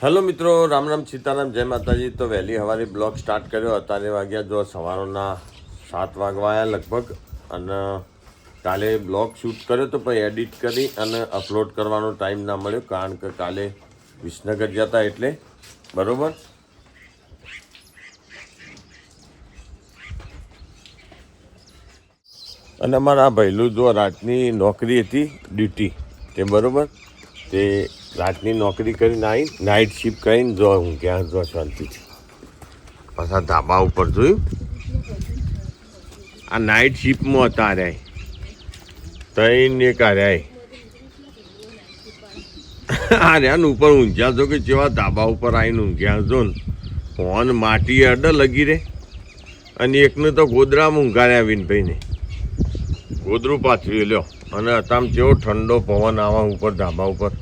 Hello મિત્રો, રામ રામ સીતારામ, જય માતાજી. તો વહેલી સવારે બ્લોગ સ્ટાર્ટ કર્યો. અત્યારે વાગ્યા જો સવારના 7 વાગવા લગભગ. અને કાલે બ્લોગ શૂટ કર્યો તો પણ એડિટ કરી અને અપલોડ કરવાનો ટાઈમ ના મળ્યો, કારણ કે કાલે વિસનગર જતા એટલે બરાબર. અને અમારા ભાઈલું જો રાતની નોકરી હતી, ડ્યુટી તે બરાબર. તે રાતની નોકરી કરીને આવી, નાઇટ શિફ્ટ કરીને જો હું ક્યાં જો શાંતિથી પાછા ધાબા ઉપર જોયું. આ નાઇટ શિફ્ટમાં હતા રહ્યા ત્રણ એક આ રહ્યા ઉપર ઊંઝ્યા છો કે જેવા ધાબા ઉપર આવીને ઊંઘ્યા છો ને ફોન માટી અડે લગી રહે. અને એકને તો ગોદરામાં ઊંઘાડ્યા વિનભાઈને, ગોદરું પાથર્યું લ્યો. અને અત્યારે જેવો ઠંડો પવન આવા ઉપર ધાબા ઉપર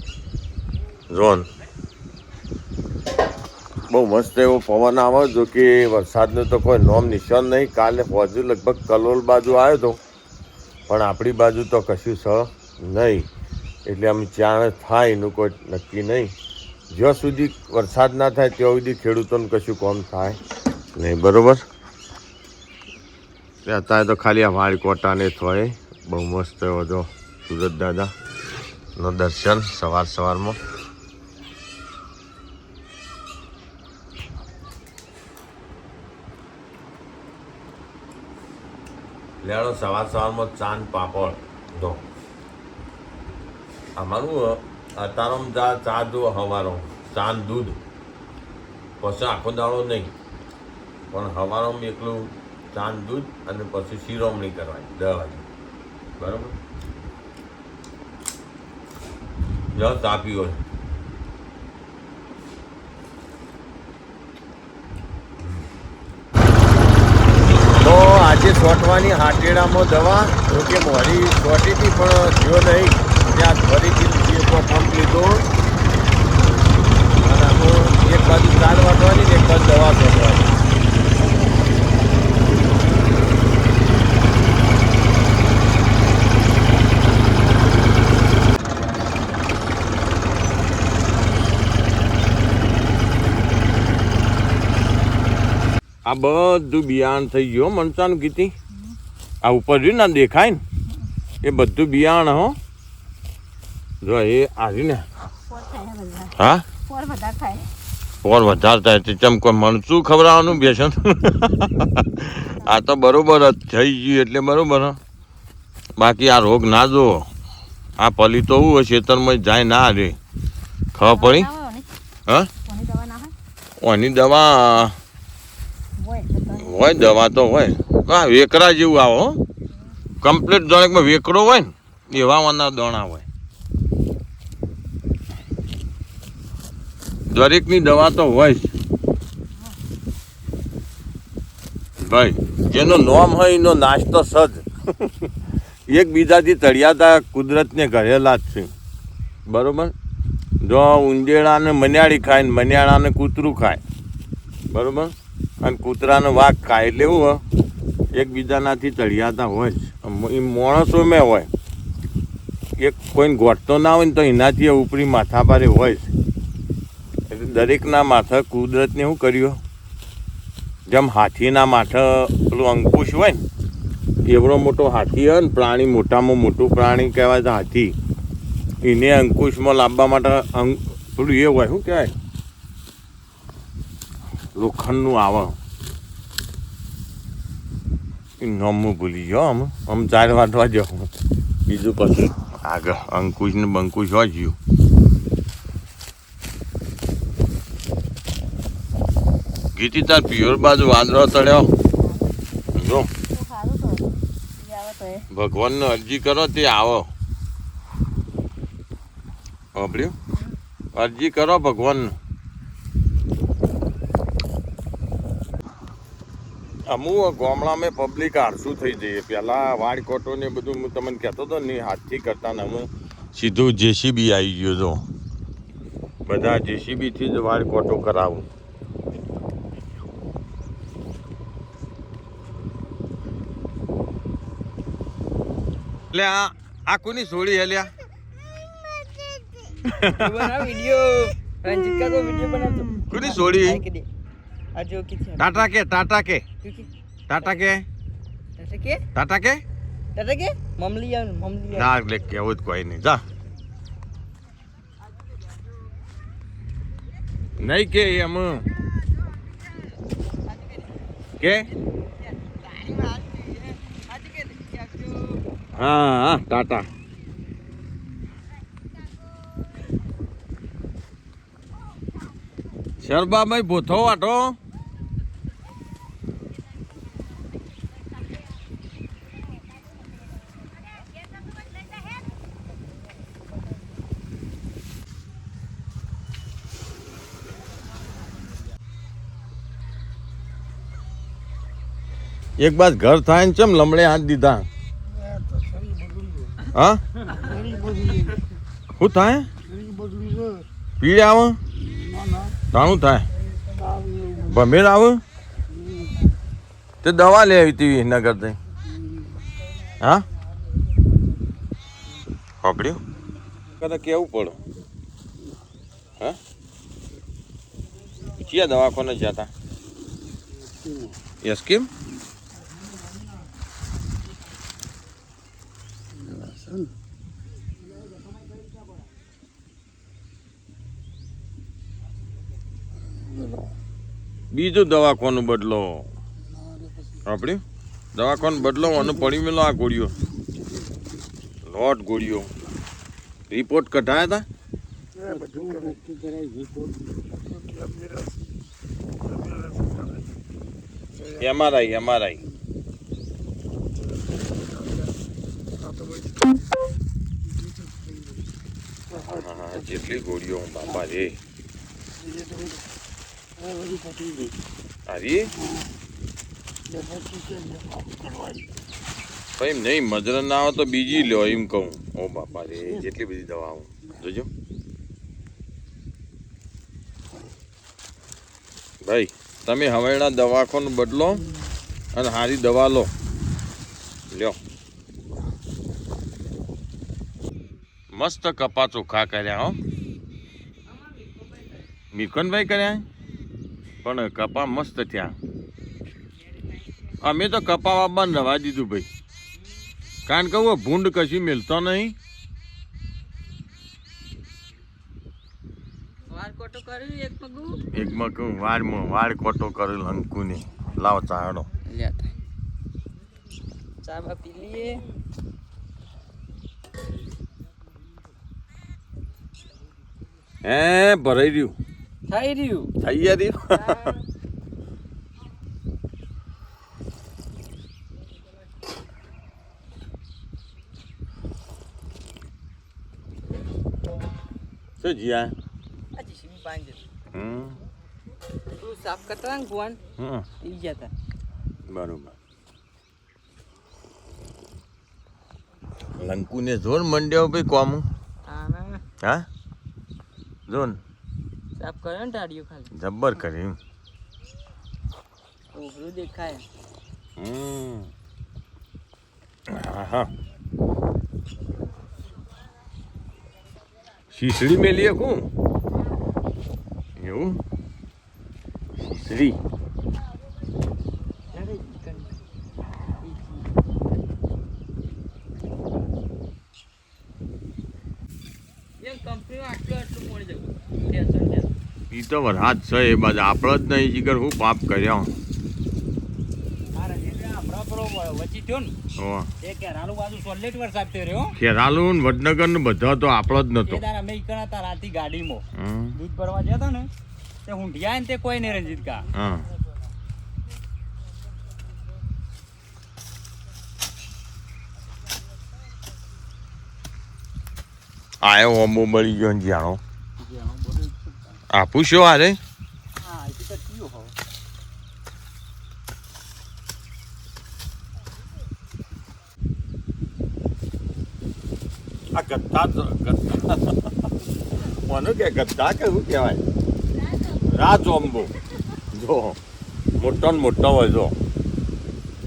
જોન બહુ મસ્ત એવો પવન આવે. જો કે વરસાદનું તો કોઈ નોમ નિશાન નહીં. કાલે હજુ લગભગ કલોલ બાજુ આવ્યો હતો, પણ આપણી બાજુ તો કશું છે નહીં. એટલે આમ જ્યાં થાય એનું કોઈ નક્કી નહીં. જ્યાં સુધી વરસાદ ના થાય ત્યાં સુધી ખેડૂતોને કશું કામ થાય નહીં, બરાબર. અત્યારે તો ખાલી આ વાળ કોટાને થાય. બહુ મસ્ત એવો જો સુરત દાદાનો દર્શન સવારમાં. લેડો સવારમાં ચાંદ પાપડ જો અમારું અતારમાં ચા જો હવારો ચાંદ દૂધ, પછી આખો દાડો નહીં, પણ હવારમાં એકલું ચાંદ દૂધ અને પછી શિરોમણી કરવાની 10 વાગે, બરાબર. જો ચા પીવો તો આજે છોટવાની હાટેડામાં દવા જોકે મોડી છોટી હતી, પણ જો નહીં ત્યાં ફરીથી એક પંપ લીધો. અને આમાં એક બાજુ ચાર વાટવાની ને એક બાજુ દવા છોટવાની. આ બધું બિયાણ થઈ ગયું મનસાનું કીધી. આ ઉપર રહ્યું ને દેખાય ને એ બધું બિયાણ. હો જો એ આવી ને હા પોર વધારે થાય તે ચમ કોઈ મણસું ખવડાવવાનું બેસન. આ તો બરોબર જ થઈ ગયું એટલે બરોબર. બાકી આ રોગ ના જો આ પલી તો હું ખેતરમાં જાય ના રે ખબર પડી. હા ઓની દવા હોય, દવા તો હોય. હા વેકરા જેવું આવો કમ્પ્લીટ દોણેકમાં વેકરો હોય ને એવા વાના દોણા હોય. દરેકની દવા તો હોય જ ભાઈ. જેનો નોમ હોય એનો નાસ્તો સજ. એકબીજાથી તળિયાતા કુદરતને ઘરેલા જ છે, બરોબર. જો ઉંદેડાને મન્યાળી ખાય ને મન્યાળાને કૂતરું ખાય, બરોબર. અને કૂતરાનો વાઘ ખાય એટલે એવું હોય એકબીજાનાથી તળિયાતા હોય જ. એ માણસો મેં હોય એક કોઈને ગોઠતો ના હોય ને તો એનાથી ઉપરી માથા પારે હોય જ. એટલે દરેકના માથા કુદરતને શું કર્યું, જેમ હાથીના માથા પેલું અંકુશ હોય ને એવડો મોટો હાથી હોય ને, પ્રાણી મોટામાં મોટું પ્રાણી કહેવાય તો હાથી. એને અંકુશમાં લાવવા માટે પેલું એ હોય શું કહેવાય લોખંડનું આવે. નમું ભૂલી ગયો. આમ 4 વાટવા જાઉં બીજું પછી આગળ અંકુશ ને બંકુશ હોય ગયું. ગીતી તાર પિયોર બાજુ વાંદરો તળ્યો જો. ભગવાનને અરજી કરો તે આવો. સાંભળ્યું? અરજી કરો ભગવાનને. અમુક ગામડામાં પબ્લિક આળસું થઈ જઈએ. પહેલાં વાડ કોટો ને બધું હું તમને કહેતો હતો ને હાથથી કરતા ને અમે સીધું જેસીબી આવી ગયો. જો બધા જેસીબીથી જ વાડ કોટો કરાવું. એટલે આ કોની છોડી હેલ્યા વિડિયો रंजीत का तो वीडियो बना दो કોની સોડી आज जो की थी ટાટા કે ટાટા કે क्योंकि ટાટા કે ऐसे के ટાટા કે दादा के ममलिया ના લે કેવું જ કોઈ નહીં જા નહીં કે એમ કે હા હા ટાટા શરબાભાઈ ભૂથો વાટો એક બાદ ઘર થાય ને ચમ લમડે હાથ દીધા હા શું થાય પીડ આવે તાણું થાય ભમેર આવે તે દવા લે આવી હતી નગર થઈ હા પકડ્યું કદાચ કેવું પડો હા ક્યાં દવાખાને જતા એસ્કીમ બીજું દવાખાનું બદલો આપણે દવાખાનું બદલો અને પડી મેલો આ ગોળીઓ લોટ ગોળીઓ રિપોર્ટ કઢાયા હતા એમઆરઆઈ જેટલી ગોળીઓ બાપા રે અરે ભાઈ નહીં મજરા ના આવે તો બીજી લ્યો એમ કહું ઓ બાપા રે જેટલી બધી દવાઓ જોજો ભાઈ તમે હવેના દવાખાનું બદલો અને સારી દવા લો લ્યો મસ્ત કપા ચોખ્ખા કર્યા હો મિકનભાઈ કર્યા પણ કપા મસ્ત થયા અમે તો કપા વાપવાનું રવા દીધું ભાઈ કારણ કે હું ભૂંડ કશી મિલતો નહીં એક મગું વાળ કોટો કરેલ અંકુ ને લાવ ચાડો ચા પી લઈએ હે ભરાઈ રહ્યું થઈ રહ્યું થઈ ગયા રહ્યું શું જીયા આજે સીમી પાંજે હમ તું સાફ કરતા ને ભુવન હમ ઈ ગયા તા બરોબર લંકુને જોર મંડ્યો ભાઈ કોમ હા જોન સાફ કર્યો ને ટાળીઓ ખાલી જબ્બર કરી ઓગળું દેખાય હા શીસડી મેલી કું એવું શીસડી ઈ તો વરસાદ છે એ બાજુ આપણે જ નહીં જીગર હું પાપ કર્યા ખેરાલુ ને વડનગર ને બધા તો આપણો જ નતો અમે ઈકણા હતા રાતી ગાડીમાં દૂધ ભરવા જતા ને તે ઊંઢિયા ને તે કોઈ નહીં રંજીત કા હા આયો ઓમો મળી ગયો ને જાણો આપું શું આરે આ ગત્તા મને કે ગત્તા કે શું કહેવાય રાજ ઓમ્બો જો મોટો ને મોટો હોય જો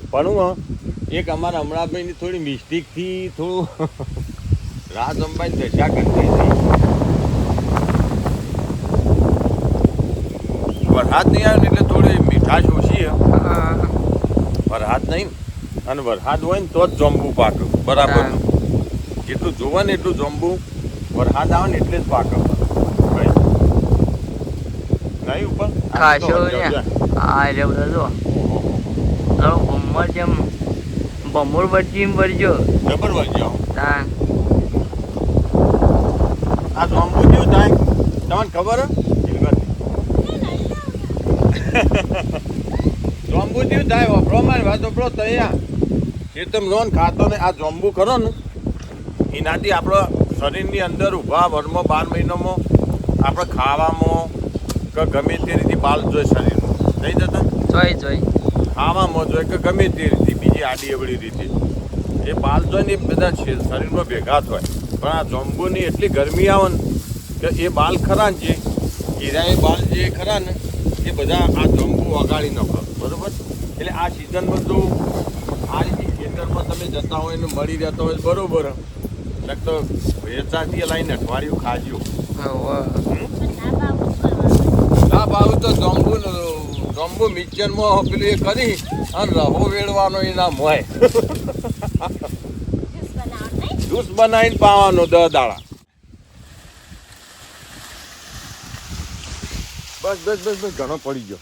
પણ એક અમારા હમણાંભાઈની થોડી મિસ્ટેકથી થોડું રાજ અંબાની દશા કરતી હતી વરસાદ નહીં આવે ને એટલે થોડી મીઠાશ ઓછી છે. હા. વરસાદ નહીં ને. અને વરસાદ હોય ને તો જ જોંબુ પાકે બરાબર. જેટલું જોવે ને એટલું જોંબુ વરસાદ આવે ને એટલે જ પાકે ભાઈ. નહીં ઉપર ખાશો ને આ રે બધા જો તારો બમ્મર જેમ બમ્મર બચી ભરજો જબર વળજો. તાન આ જોંબુ કેવું થાય તમને ખબર હે? જોંબુ કેવું થાય વાપરો મારી વાત વાપરો તૈયાર એ તમે લોન ખાતો ને આ જોંબુ કરો ને એનાથી આપણા શરીરની અંદર ઊભા વર્ષમાં 12 મહિનામાં આપણે ખાવામાં કે ગમે તે રીતે બાલ જોઈએ શરીરમાં નહીં જતા જોઈ ખાવામાં જોઈએ કે ગમે તે રીતે બીજી આડી અવળી રીતે એ બાલ જોઈએ ને એ બધા શરીરમાં ભેગા થાય પણ આ જોંબુની એટલી ગરમી આવે ને કે એ બાલ ખરા ને જે હીરા એ બાલ જે ખરા ને એ બધા આ જોંબુ વગાડી નાખો બરાબર. એટલે આ સિઝનમાં તો આ રીતે ખેતરમાં તમે જતા હોય ને મળી રહેતા હોય બરોબર તો વેચાતી લાવીને અઠવાડિયું ખાજો. ના ભાવ તો જોંબુ મિક્સરમાં પેલું એ કરી અને રહો વેડવાનો એ નામ હોય જ્યુસ બનાવીને પાવાનો 10 દાડા. બસ ઘણો પડી ગયો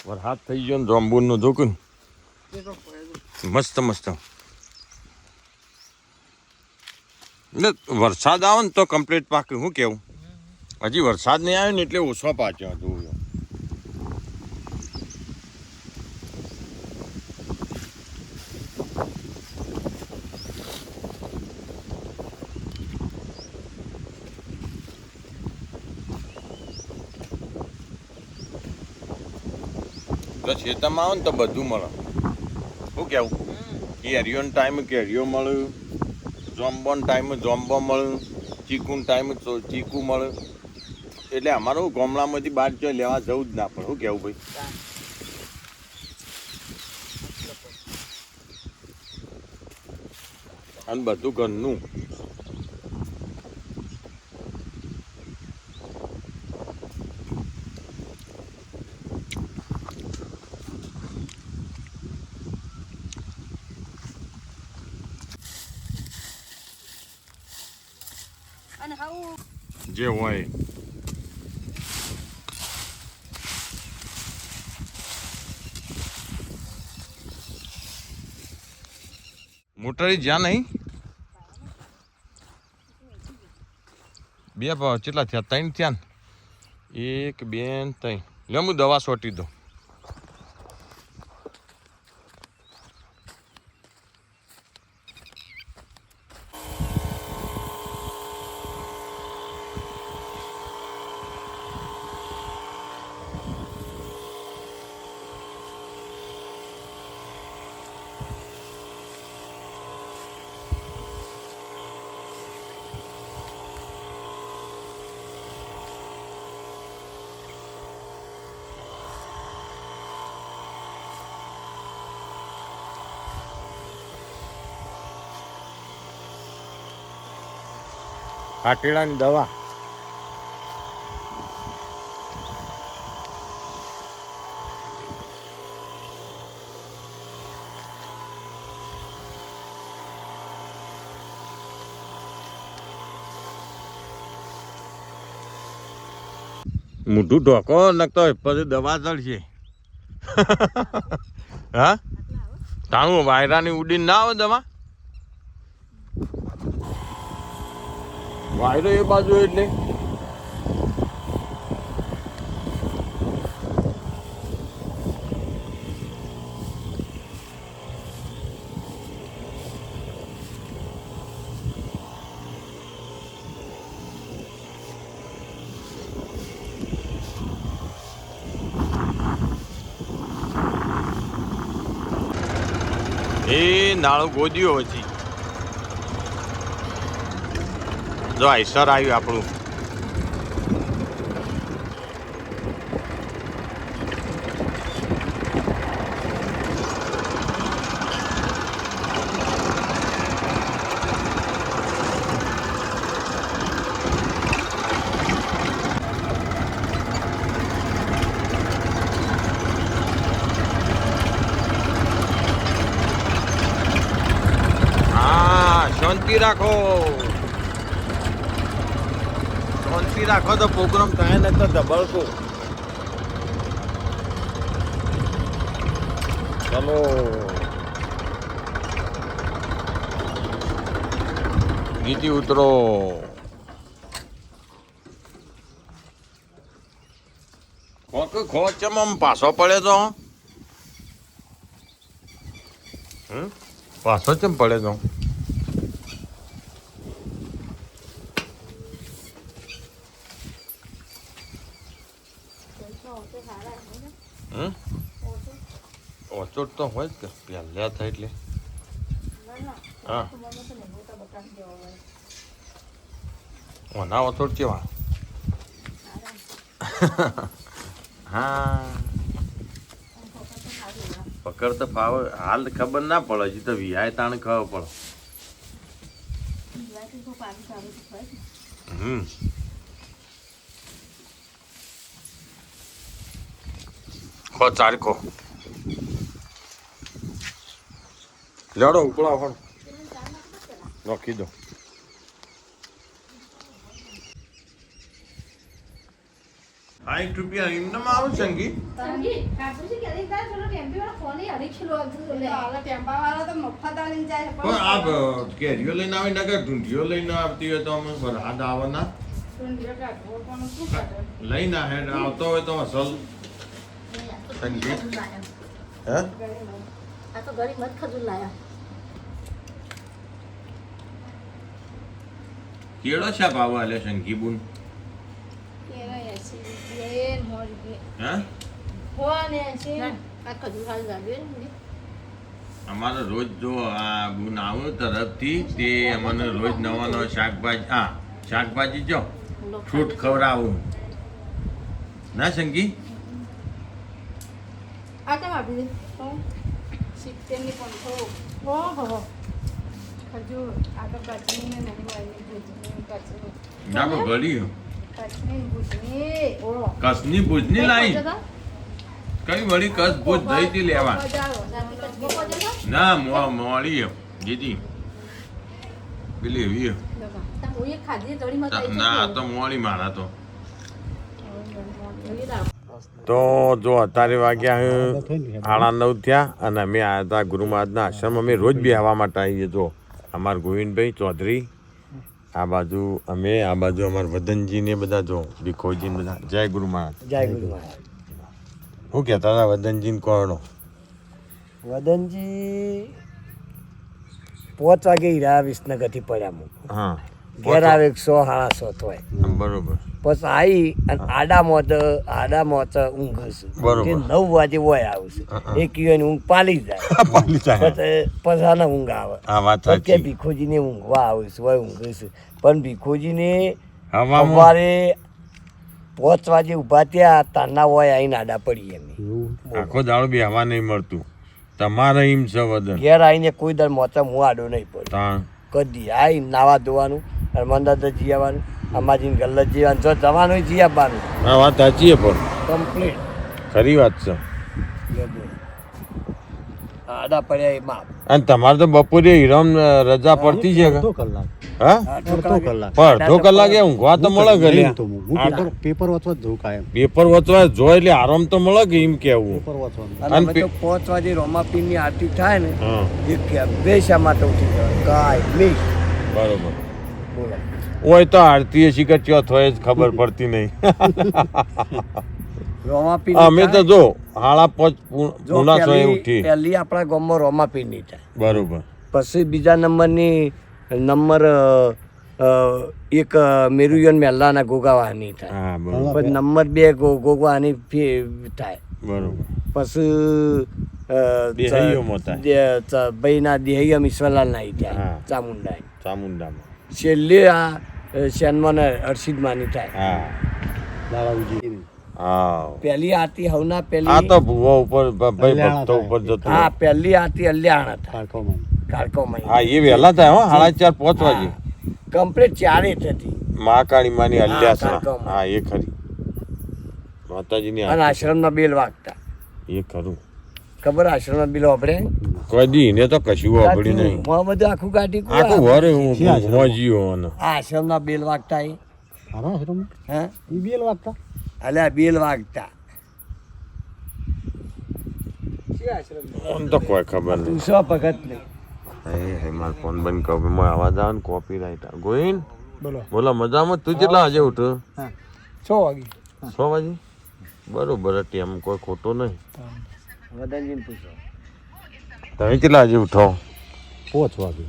વરસાદ થઈ ગયો ને જોંબુનો જોકું મસ્ત એટલે વરસાદ આવે ને તો કમ્પ્લીટ પાકે. શું કેવું હજી વરસાદ નહીં આવે ને એટલે ઓછો પાક્યો હતું. તો ખેતરમાં આવે ને તો બધું મળે. શું કેવું કેરીઓનો ટાઈમ કેરીઓ મળે, જોંબોનો ટાઈમ જોંબો મળે, ચીકુનો ટાઈમ ચીકુ મળે. એટલે અમારું ગામડામાંથી બહાર જો લેવા જવું જ ના પડે. શું કેવું ભાઈ? અને બધું ઘરનું. જે હોય મોટરી જ્યાં નહીં બે કેટલા થયા? 3 થયા ને? 1 2 3 લે હું દવા સોટી દઉં. કાટેડાની દવા મોઢું ઢોકો નકતો પછી દવા ચડશે. હા તાણું વાયરાની ઉડીને ના આવે દવા. વાયરો એ બાજુ એટલે એ નાળું ગોદ્યો હજી. જો આઈસર આવ્યું આપણું. શાંતિ રાખો તો પ્રોગ્રામ થાય ને તો ધબડકો. ચલો ગીતી ઉતરો. ખો ચમ આમ પાછો પડે તો પાછો ચમ પડે તો ઓચોટ તો હોય જ કે પહેલા થાય એટલે હા ઓના ઓચોટ કેવા હા પકડ તો ફાવે હાલ ખબર ના પડે હજી તો વિહાય તાણે ખબર પડે. ખો ચારકો લેડો ઉપડા પણ નોખી દો. 60 રૂપિયા એમનેમ આવે સંગી પણ આપ કેરીઓ લઈને આવી નગર ઢૂંઢીઓ લઈને આવતી હોય તો અમે વરસાદ આવવાના લઈને આવતો હોય તો અસલ સંગી હે કેળો છે ભાવ આલે સંગી બુન અમારે રોજ જો આ બુન આવું તરફથી તે અમને રોજ નવા નવા શાકભાજી જો ફ્રૂટ ખવડાવું ના સંગી ના પણ ઘડી કસની ભુજની લાઈ કઈ વળી કસ ભુજ દઈ હતી લેવા ના મોડી જીજી પેલી એવી ના તો મોડી મારા તો જો અત્યારે વાગ્યા 8:30 થયા અને અમે આવ્યા હતા ગુરુ મહારાજના આશ્રમ. અમે રોજ બી આવવા માટે આવીએ. જો અમારા ગોવિંદભાઈ ચૌધરી આ બાજુ અમે આ બાજુ અમારા વદનજી ને બધા જો ભીખોજી ને બધા. જય ગુરુ મહારાજ. જય ગુરુ મહારાજ. શું કહેતા હતા વદનજી ને કોનો? વદનજી 5 વાગે હીરા વિસનગરથી પડ્યા. હા ઘેર આવે 100-150 થાય બરોબર. પછી આવી અને આડામાં ઊંઘ બરોબર. છે 9 વાગે હોય આવશે એક ઈવાની ઊંઘ પાલી જાય પછી આને ઊંઘ આવે. આ વાત કે સાચી. ભીખોજીને ઊંઘવા આવે છે હોય ઊંઘે છે પણ ભીખોજીને હવામાં સવારે 5 વાગે ઊભા થયા તાના હોય આવીને આડા પડી અમે. આખો દાડો બી હવા નહીં મળતું. તમારે એમ છે વદન ઘેર આવીને કોઈ દર મોચા હું આડો નહીં પડે તાણ કદી આઈ નાવા ધોવાનું અને મંદાદ જી આવવાનું અમાજીને ગલ્લત જીવાનું જો જવાનું જી આવવાનું આ વાત સાચી પણ કમ્પ્લીટ ખરી વાત છે. આડા પડ્યા એ માપ. અને તમારે તો બપોરે હિરામ રજા પડતી છે કે? હા અડધો કલાકે ઊંઘવા તો મળે ઘરે. પેપર વાંચવા જવું કાયમ. પેપર વાંચવા જો એટલે આરામ તો મળે કે એમ કેવું. પેપર વાંચવાનું. અને અમે તો 5 વાગે રોમાપીરની આરતી થાય ને હા એ બેસા માટે ઉઠી જવાય કાંઈ નહીં. બરોબર. બોલો ઓય તો આરતી શિખર ચોથ હોય જ ખબર પડતી નહીં. રોમાપીર અમે તો જો 5:30 ઉઠી. પહેલી આપણા ગામમાં રોમાપીરની થાય. બરોબર. પછી બીજા નંબર એક મેરુયન મેલ્લાના ગોગાવાની થાય. હા બરોબર. પછી નંબર 2 ગોગાવાની થાય. બરોબર. પછી દેહૈયોમાં થાય. ભાઈના દેહૈયમ ઈશ્વરલાલના ઈ થાય હા. ચામુંડા ચામુંડામાં. છેલ્લે આ શેનમાન હર્ષિદમાની થાય. હા હા. પહેલી આરતી હવના આ પહેલી તો ભૂવા ઉપર ભાઈ ભક્તો ઉપર જતું. હા પહેલી આરતી અલ્યાણા થાય કાળકોમાં. કાળકોમાં હા એ વહેલા થાય હો 4:30-5 વાગે. કમ્પ્લીટ 4 થતી મહાકાળી માની અલ્યાસના. કાળકામાં. હા એ ખરી માતાજીની અને આશ્રમના બેલ વાગતા. એ ખરું. ખબર આશ્રમના બિલ વાપરે કદી ને તો કશું વાપર્યું નહીં બધું આખું કાઢી આખું વરે હું મોજીયો અને આ આશ્રમના બેલ વાગતા એ આના આશ્રમ હે ઈ બેલ વાગતા અલ્યા બેલ વાગતા મને તો કોઈ ખબર નહીં તું સો ભગત નહીં હે મારો ફોન બંધ કરો મેં આવાજ આવે ને કોપી રાઈટ ગોઈન બોલો બોલો મજામાં તું કેટલા વાગે ઉઠો 6 વાગે 6 વાગે બરોબર ટાઈમ કોઈ ખોટો નહીં વદનજીને પૂછો તમે કેટલા વાગે ઉઠો 5 વાગે